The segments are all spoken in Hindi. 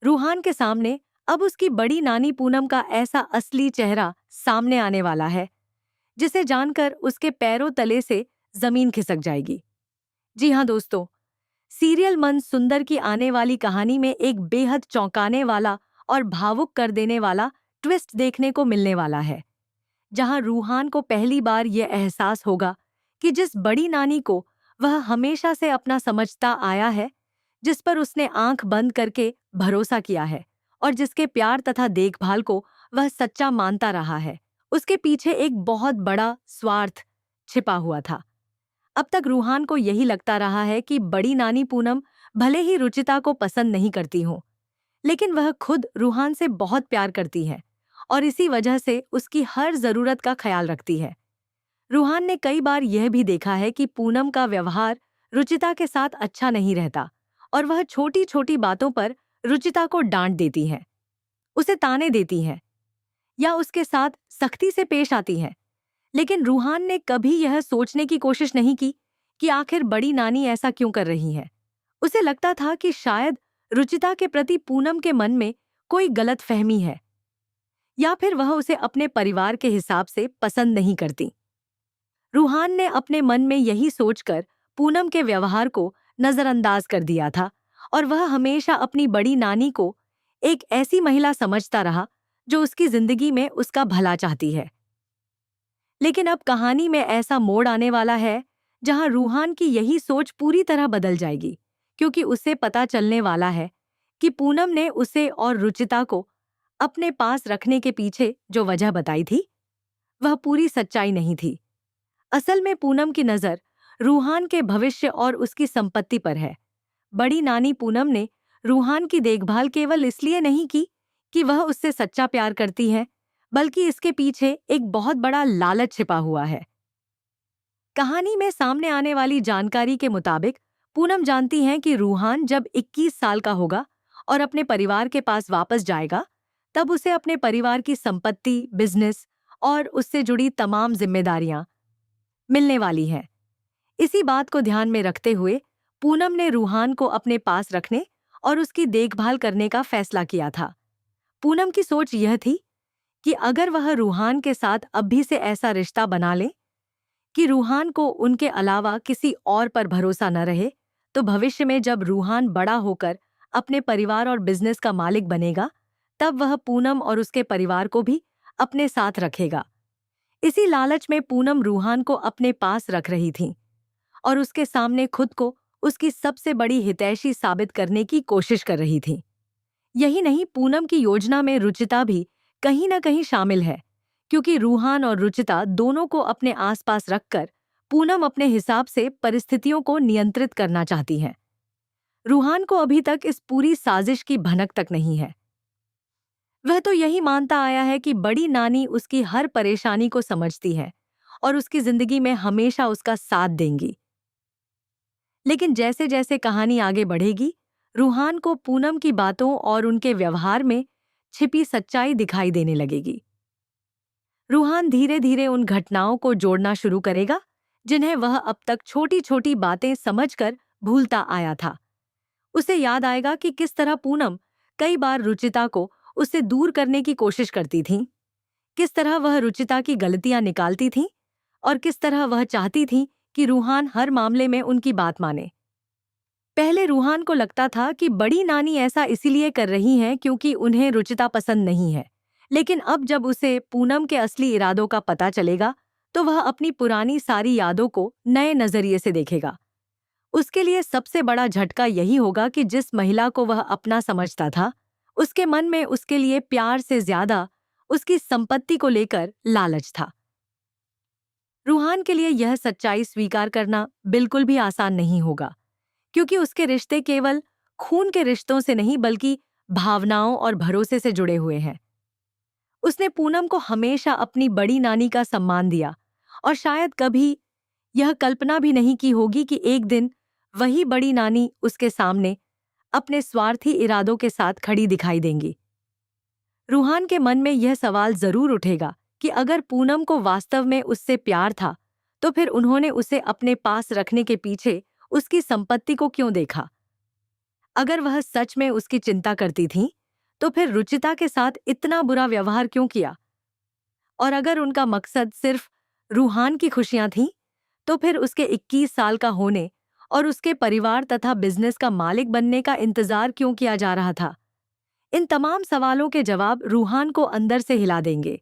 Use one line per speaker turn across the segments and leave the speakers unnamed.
रूहान के सामने अब उसकी बड़ी नानी पूनम का ऐसा असली चेहरा सामने आने वाला है जिसे जानकर उसके पैरों तले से जमीन खिसक जाएगी। जी हाँ दोस्तों, सीरियल मन सुंदर की आने वाली कहानी में एक बेहद चौंकाने वाला और भावुक कर देने वाला ट्विस्ट देखने को मिलने वाला है, जहां रूहान को पहली बार यह एहसास होगा कि जिस बड़ी नानी को वह हमेशा से अपना समझता आया है, जिस पर उसने आंख बंद करके भरोसा किया है और जिसके प्यार तथा देखभाल को वह सच्चा मानता रहा है, उसके पीछे एक बहुत बड़ा स्वार्थ छिपा हुआ था। अब तक रूहान को यही लगता रहा है कि बड़ी नानी पूनम भले ही रुचिता को पसंद नहीं करती हो, लेकिन वह खुद रूहान से बहुत प्यार करती है और इसी वजह से उसकी हर जरूरत का ख्याल रखती है। रूहान ने कई बार यह भी देखा है कि पूनम का व्यवहार रुचिता के साथ अच्छा नहीं रहता और वह छोटी छोटी बातों पर रुचिता को डांट देती है, उसे ताने देती है या उसके साथ सख्ती से पेश आती है। लेकिन रूहान ने कभी यह सोचने की कोशिश नहीं की कि आखिर बड़ी नानी ऐसा क्यों कर रही है। उसे लगता था कि शायद रुचिता के प्रति पूनम के मन में कोई गलत फहमी है या फिर वह उसे अपने परिवार के हिसाब से पसंद नहीं करती। रूहान ने अपने मन में यही सोचकर पूनम के व्यवहार को नजरअंदाज कर दिया था और वह हमेशा अपनी बड़ी नानी को एक ऐसी महिला समझता रहा जो उसकी जिंदगी में उसका भला चाहती है। लेकिन अब कहानी में ऐसा मोड़ आने वाला है जहां रूहान की यही सोच पूरी तरह बदल जाएगी, क्योंकि उसे पता चलने वाला है कि पूनम ने उसे और रुचिता को अपने पास रखने के पीछे जो वजह बताई थी वह पूरी सच्चाई नहीं थी। असल में पूनम की नजर रूहान के भविष्य और उसकी संपत्ति पर है। बड़ी नानी पूनम ने रूहान की देखभाल केवल इसलिए नहीं की कि वह उससे सच्चा प्यार करती है, बल्कि इसके पीछे एक बहुत बड़ा लालच छिपा हुआ है। कहानी में सामने आने वाली जानकारी के मुताबिक पूनम जानती है कि रूहान जब 21 साल का होगा और अपने परिवार के पास वापस जाएगा, तब उसे अपने परिवार की संपत्ति, बिजनेस और उससे जुड़ी तमाम जिम्मेदारियां मिलने वाली हैं। इसी बात को ध्यान में रखते हुए पूनम ने रूहान को अपने पास रखने और उसकी देखभाल करने का फैसला किया था। पूनम की सोच यह थी कि अगर वह रूहान के साथ अब भी से ऐसा रिश्ता बना ले कि रूहान को उनके अलावा किसी और पर भरोसा न रहे, तो भविष्य में जब रूहान बड़ा होकर अपने परिवार और बिजनेस का मालिक बनेगा, तब वह पूनम और उसके परिवार को भी अपने साथ रखेगा। इसी लालच में पूनम रूहान को अपने पास रख रही थी और उसके सामने खुद को उसकी सबसे बड़ी हितैषी साबित करने की कोशिश कर रही थी। यही नहीं, पूनम की योजना में रुचिता भी कहीं न कहीं शामिल है, क्योंकि रूहान और रुचिता दोनों को अपने आसपास रखकर पूनम अपने हिसाब से परिस्थितियों को नियंत्रित करना चाहती है। रूहान को अभी तक इस पूरी साजिश की भनक तक नहीं है। वह तो यही मानता आया है कि बड़ी नानी उसकी हर परेशानी को समझती है और उसकी जिंदगी में हमेशा उसका साथ देंगी। लेकिन जैसे जैसे कहानी आगे बढ़ेगी, रूहान को पूनम की बातों और उनके व्यवहार में छिपी सच्चाई दिखाई देने लगेगी। रूहान धीरे धीरे उन घटनाओं को जोड़ना शुरू करेगा जिन्हें वह अब तक छोटी छोटी बातें समझकर भूलता आया था। उसे याद आएगा कि किस तरह पूनम कई बार रुचिता को उससे दूर करने की कोशिश करती थी, किस तरह वह रुचिता की गलतियां निकालती थी और किस तरह वह चाहती थी कि रूहान हर मामले में उनकी बात माने। पहले रूहान को लगता था कि बड़ी नानी ऐसा इसीलिए कर रही हैं क्योंकि उन्हें रुचिता पसंद नहीं है, लेकिन अब जब उसे पूनम के असली इरादों का पता चलेगा, तो वह अपनी पुरानी सारी यादों को नए नजरिए से देखेगा। उसके लिए सबसे बड़ा झटका यही होगा कि जिस महिला को वह अपना समझता था, उसके मन में उसके लिए प्यार से ज्यादा उसकी संपत्ति को लेकर लालच था। रूहान के लिए यह सच्चाई स्वीकार करना बिल्कुल भी आसान नहीं होगा, क्योंकि उसके रिश्ते केवल खून के रिश्तों से नहीं बल्कि भावनाओं और भरोसे से जुड़े हुए हैं। उसने पूनम को हमेशा अपनी बड़ी नानी का सम्मान दिया और शायद कभी यह कल्पना भी नहीं की होगी कि एक दिन वही बड़ी नानी उसके सामने अपने स्वार्थी इरादों के साथ खड़ी दिखाई देंगी। रूहान के मन में यह सवाल जरूर उठेगा कि अगर पूनम को वास्तव में उससे प्यार था, तो फिर उन्होंने उसे अपने पास रखने के पीछे उसकी संपत्ति को क्यों देखा। अगर वह सच में उसकी चिंता करती थीं, तो फिर रुचिता के साथ इतना बुरा व्यवहार क्यों किया? और अगर उनका मकसद सिर्फ रूहान की खुशियां थीं, तो फिर उसके 21 साल का होने और उसके परिवार तथा बिजनेस का मालिक बनने का इंतजार क्यों किया जा रहा था? इन तमाम सवालों के जवाब रूहान को अंदर से हिला देंगे।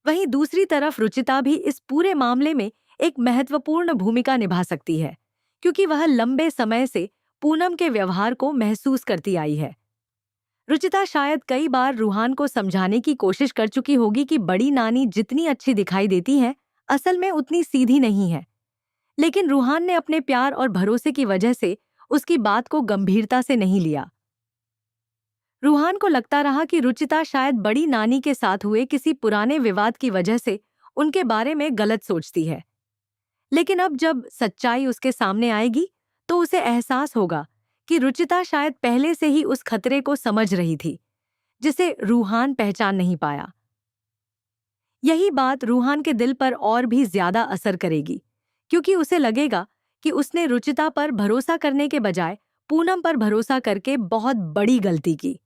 वहीं दूसरी तरफ रुचिता भी इस पूरे मामले में एक महत्वपूर्ण भूमिका निभा सकती है, क्योंकि वह लंबे समय से पूनम के व्यवहार को महसूस करती आई है। रुचिता शायद कई बार रूहान को समझाने की कोशिश कर चुकी होगी कि बड़ी नानी जितनी अच्छी दिखाई देती है, असल में उतनी सीधी नहीं है। लेकिन रूहान ने अपने प्यार और भरोसे की वजह से उसकी बात को गंभीरता से नहीं लिया। रूहान को लगता रहा कि रुचिता शायद बड़ी नानी के साथ हुए किसी पुराने विवाद की वजह से उनके बारे में गलत सोचती है। लेकिन अब जब सच्चाई उसके सामने आएगी, तो उसे एहसास होगा कि रुचिता शायद पहले से ही उस खतरे को समझ रही थी, जिसे रूहान पहचान नहीं पाया। यही बात रूहान के दिल पर और भी ज्यादा असर करेगी, क्योंकि उसे लगेगा कि उसने रुचिता पर भरोसा करने के बजाय पूनम पर भरोसा करके बहुत बड़ी गलती की।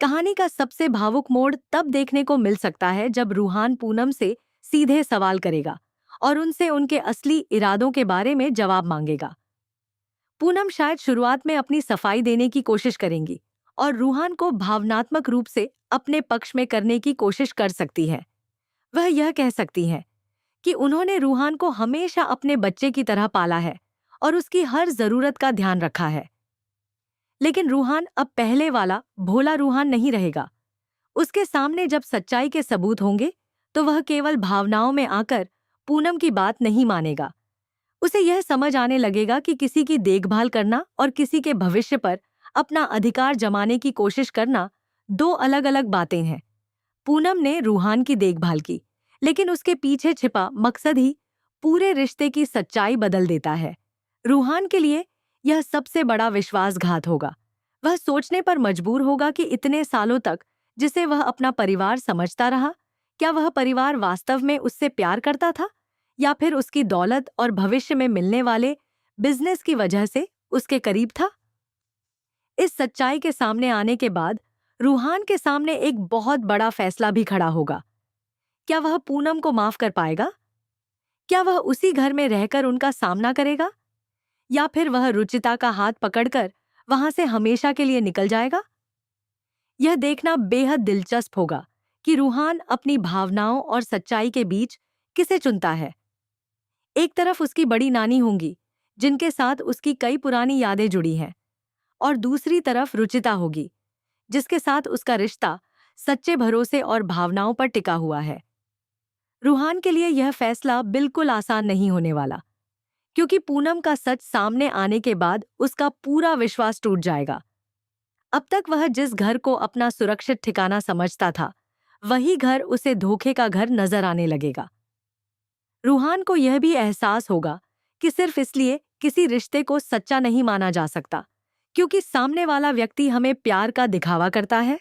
कहानी का सबसे भावुक मोड़ तब देखने को मिल सकता है जब रूहान पूनम से सीधे सवाल करेगा और उनसे उनके असली इरादों के बारे में जवाब मांगेगा। पूनम शायद शुरुआत में अपनी सफाई देने की कोशिश करेंगी और रूहान को भावनात्मक रूप से अपने पक्ष में करने की कोशिश कर सकती है। वह यह कह सकती है कि उन्होंने रूहान को हमेशा अपने बच्चे की तरह पाला है और उसकी हर जरूरत का ध्यान रखा है। लेकिन रूहान अब पहले वाला भोला रूहान नहीं रहेगा। उसके सामने जब सच्चाई के सबूत होंगे, तो वह केवल भावनाओं में आकर पूनम की बात नहीं मानेगा। उसे यह समझ आने लगेगा कि किसी की देखभाल करना और किसी के भविष्य पर अपना अधिकार जमाने की कोशिश करना दो अलग अलग बातें हैं। पूनम ने रूहान की देखभाल की, लेकिन उसके पीछे छिपा मकसद ही पूरे रिश्ते की सच्चाई बदल देता है। रूहान के लिए यह सबसे बड़ा विश्वासघात होगा। वह सोचने पर मजबूर होगा कि इतने सालों तक जिसे वह अपना परिवार समझता रहा, क्या वह परिवार वास्तव में उससे प्यार करता था या फिर उसकी दौलत और भविष्य में मिलने वाले बिजनेस की वजह से उसके करीब था? इस सच्चाई के सामने आने के बाद रूहान के सामने एक बहुत बड़ा फैसला भी खड़ा होगा। क्या वह पूनम को माफ कर पाएगा? क्या वह उसी घर में रहकर उनका सामना करेगा, या फिर वह रुचिता का हाथ पकड़कर वहां से हमेशा के लिए निकल जाएगा? यह देखना बेहद दिलचस्प होगा कि रूहान अपनी भावनाओं और सच्चाई के बीच किसे चुनता है। एक तरफ उसकी बड़ी नानी होंगी, जिनके साथ उसकी कई पुरानी यादें जुड़ी हैं, और दूसरी तरफ रुचिता होगी, जिसके साथ उसका रिश्ता सच्चे भरोसे और भावनाओं पर टिका हुआ है। रूहान के लिए यह फैसला बिल्कुल आसान नहीं होने वाला, क्योंकि पूनम का सच सामने आने के बाद उसका पूरा विश्वास टूट जाएगा। अब तक वह जिस घर को अपना सुरक्षित ठिकाना समझता था, वही घर उसे धोखे का घर नजर आने लगेगा। रूहान को यह भी एहसास होगा कि सिर्फ इसलिए किसी रिश्ते को सच्चा नहीं माना जा सकता क्योंकि सामने वाला व्यक्ति हमें प्यार का दिखावा करता है।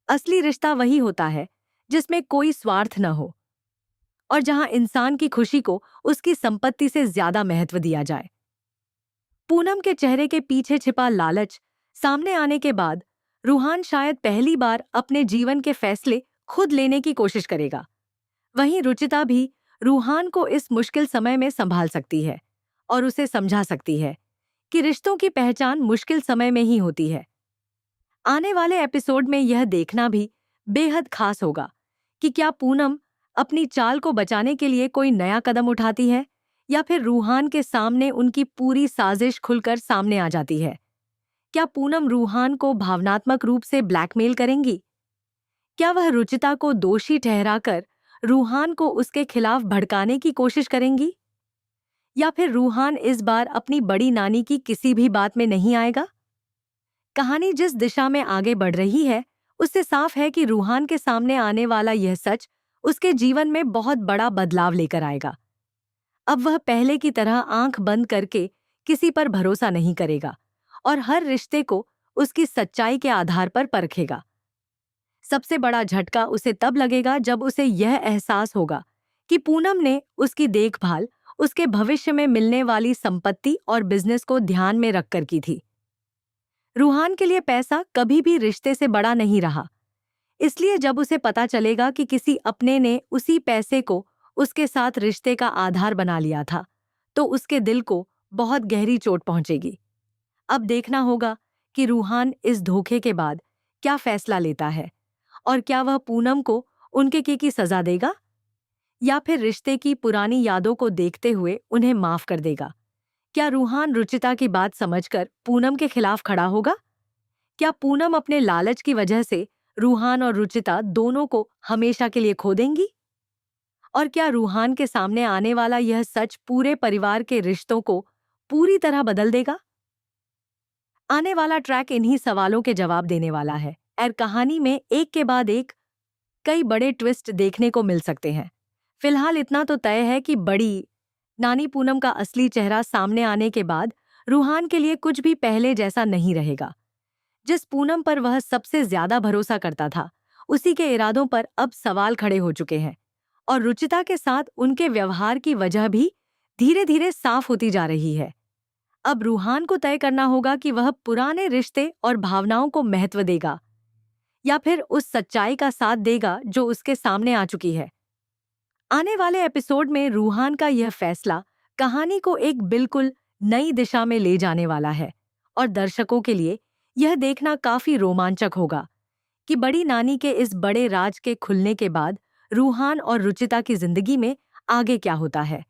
असली रिश्ता वही होता है जिसमें कोई स्वार्थ न हो और जहां इंसान की खुशी को उसकी संपत्ति से ज्यादा महत्व दिया जाए। पूनम के चेहरे के पीछे छिपा लालच सामने आने के बाद रूहान शायद पहली बार अपने जीवन के फैसले खुद लेने की कोशिश करेगा। वहीं रुचिता भी रूहान को इस मुश्किल समय में संभाल सकती है और उसे समझा सकती है कि रिश्तों की पहचान मुश्किल समय में ही होती है। आने वाले एपिसोड में यह देखना भी बेहद खास होगा कि क्या पूनम अपनी चाल को बचाने के लिए कोई नया कदम उठाती है या फिर रूहान के सामने उनकी पूरी साजिश खुलकर सामने आ जाती है। क्या पूनम रूहान को भावनात्मक रूप से ब्लैकमेल करेंगी? क्या वह रुचिता को दोषी ठहराकर रूहान को उसके खिलाफ भड़काने की कोशिश करेंगी? या फिर रूहान इस बार अपनी बड़ी नानी की किसी भी बात में नहीं आएगा? कहानी जिस दिशा में आगे बढ़ रही है, उससे साफ है कि रूहान के सामने आने वाला यह सच उसके जीवन में बहुत बड़ा बदलाव लेकर आएगा। अब वह पहले की तरह आंख बंद करके किसी पर भरोसा नहीं करेगा और हर रिश्ते को उसकी सच्चाई के आधार पर परखेगा। सबसे बड़ा झटका उसे तब लगेगा जब उसे यह एहसास होगा कि पूनम ने उसकी देखभाल उसके भविष्य में मिलने वाली संपत्ति और बिजनेस को ध्यान में रखकर की थी। रूहान के लिए पैसा कभी भी रिश्ते से बड़ा नहीं रहा। इसलिए जब उसे पता चलेगा कि किसी अपने ने उसी पैसे को उसके साथ रिश्ते का आधार बना लिया था, तो उसके दिल को बहुत गहरी चोट पहुंचेगी। अब देखना होगा कि रूहान इस धोखे के बाद क्या फैसला लेता है, और क्या वह पूनम को उनके किए की सजा देगा या फिर रिश्ते की पुरानी यादों को देखते हुए उन्हें माफ कर देगा। क्या रूहान रुचिता की बात समझकर पूनम के खिलाफ खड़ा होगा? क्या पूनम अपने लालच की वजह से रूहान और रुचिता दोनों को हमेशा के लिए खो देंगी? और क्या रूहान के सामने आने वाला यह सच पूरे परिवार के रिश्तों को पूरी तरह बदल देगा? आने वाला ट्रैक इन्हीं सवालों के जवाब देने वाला है और कहानी में एक के बाद एक कई बड़े ट्विस्ट देखने को मिल सकते हैं। फिलहाल इतना तो तय है कि बड़ी नानी पूनम का असली चेहरा सामने आने के बाद रूहान के लिए कुछ भी पहले जैसा नहीं रहेगा। जिस पूनम पर वह सबसे ज्यादा भरोसा करता था, उसी के इरादों पर अब सवाल खड़े हो चुके हैं और रुचिता के साथ उनके व्यवहार की वजह भी धीरे धीरे साफ होती जा रही है। अब रूहान को तय करना होगा कि वह पुराने रिश्ते और भावनाओं को महत्व देगा या फिर उस सच्चाई का साथ देगा जो उसके सामने आ चुकी है। आने वाले एपिसोड में रूहान का यह फैसला कहानी को एक बिल्कुल नई दिशा में ले जाने वाला है और दर्शकों के लिए यह देखना काफी रोमांचक होगा कि बड़ी नानी के इस बड़े राज के खुलने के बाद रूहान और रुचिता की जिंदगी में आगे क्या होता है।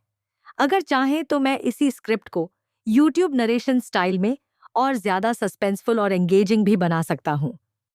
अगर चाहें तो मैं इसी स्क्रिप्ट को YouTube नरेशन स्टाइल में और ज्यादा सस्पेंसफुल और एंगेजिंग भी बना सकता हूँ।